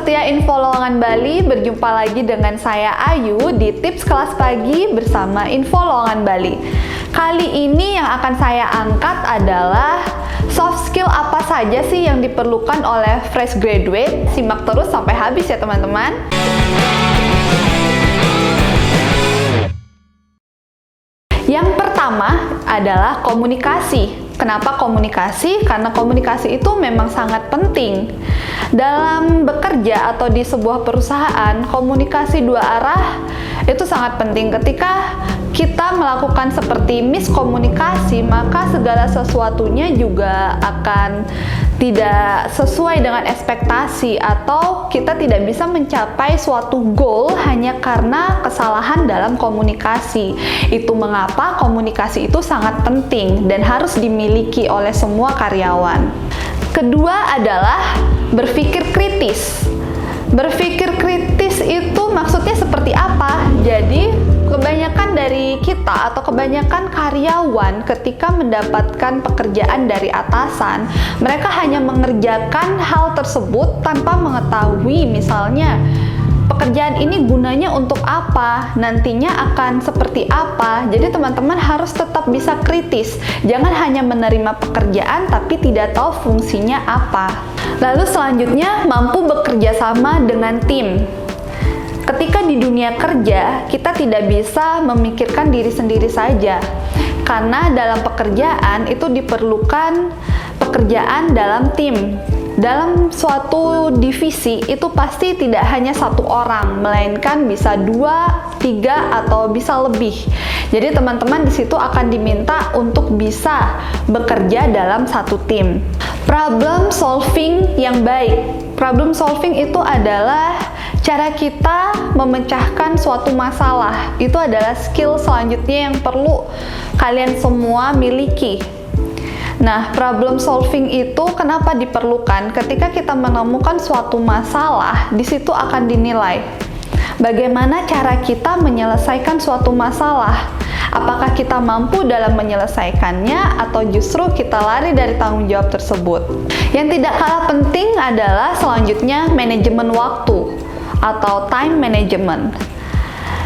setia Info Lowongan Bali, berjumpa lagi dengan saya Ayu di Tips Kelas Pagi bersama Info Lowongan Bali. Kali ini yang akan saya angkat adalah soft skill apa saja sih yang diperlukan oleh fresh graduate. Simak terus sampai habis ya teman-teman. Yang pertama adalah komunikasi. Kenapa komunikasi? Karena komunikasi itu memang sangat penting. Dalam bekerja atau di sebuah perusahaan, komunikasi dua arah itu sangat penting. Ketika kita melakukan seperti miskomunikasi, maka segala sesuatunya juga akan tidak sesuai dengan ekspektasi atau kita tidak bisa mencapai suatu goal hanya karena kesalahan dalam komunikasi. Itu mengapa komunikasi itu sangat penting dan harus dimiliki oleh semua karyawan. Kedua adalah berpikir kritis. Berpikir kritis itu maksudnya seperti apa? Jadi kebanyakan dari kita atau kebanyakan karyawan ketika mendapatkan pekerjaan dari atasan, mereka hanya mengerjakan hal tersebut tanpa mengetahui misalnya pekerjaan ini gunanya untuk apa, nantinya akan seperti apa. Jadi teman-teman harus tetap bisa kritis. Jangan hanya menerima pekerjaan tapi tidak tahu fungsinya apa. Lalu selanjutnya, mampu bekerja sama dengan tim. Ketika di dunia kerja, kita tidak bisa memikirkan diri sendiri saja. Karena dalam pekerjaan itu diperlukan pekerjaan dalam tim. Dalam suatu divisi itu pasti tidak hanya satu orang, melainkan bisa 2, 3, atau bisa lebih. Jadi teman-teman di situ akan diminta untuk bisa bekerja dalam satu tim. Problem solving yang baik. Problem solving itu adalah cara kita memecahkan suatu masalah. Itu adalah skill selanjutnya yang perlu kalian semua miliki. Nah, problem solving itu kenapa diperlukan? Ketika kita menemukan suatu masalah, di situ akan dinilai bagaimana cara kita menyelesaikan suatu masalah. Apakah kita mampu dalam menyelesaikannya atau justru kita lari dari tanggung jawab tersebut? Yang tidak kalah penting adalah selanjutnya manajemen waktu atau time management.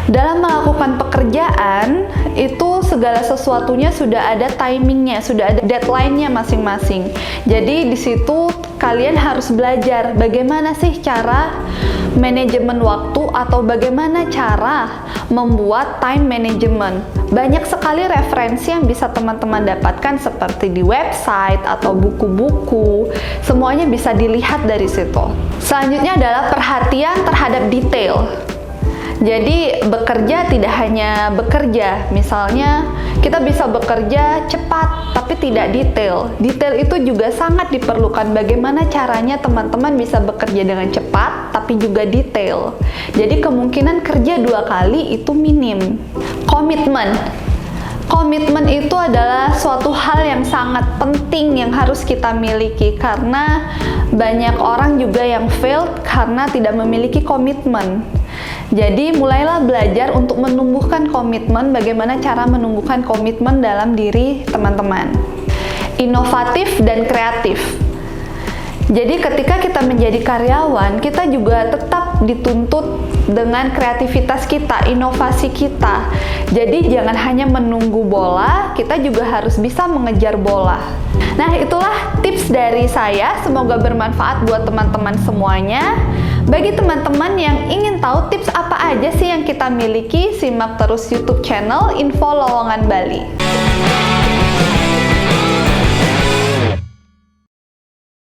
Dalam melakukan pekerjaan, itu segala sesuatunya sudah ada timingnya, sudah ada deadline-nya masing-masing. Jadi di situ kalian harus belajar bagaimana sih cara manajemen waktu atau bagaimana cara membuat time management. Banyak sekali referensi yang bisa teman-teman dapatkan seperti di website atau buku-buku. Semuanya bisa dilihat dari situ. Selanjutnya adalah perhatian terhadap detail. Jadi bekerja tidak hanya bekerja, misalnya kita bisa bekerja cepat tapi tidak detail. Detail itu juga sangat diperlukan. Bagaimana caranya teman-teman bisa bekerja dengan cepat tapi juga detail. Jadi kemungkinan kerja 2 kali itu minim. Komitmen. Komitmen itu adalah suatu hal yang sangat penting yang harus kita miliki karena banyak orang juga yang failed karena tidak memiliki komitmen. Jadi mulailah belajar untuk menumbuhkan komitmen, bagaimana cara menumbuhkan komitmen dalam diri teman-teman. Inovatif dan kreatif. Jadi ketika kita menjadi karyawan, kita juga tetap dituntut dengan kreativitas kita, inovasi kita. Jadi jangan hanya menunggu bola, kita juga harus bisa mengejar bola. Nah, itulah tips dari saya, semoga bermanfaat buat teman-teman semuanya. Bagi teman-teman yang ingin tahu tips apa aja sih yang kita miliki, simak terus YouTube channel Info Lowongan Bali.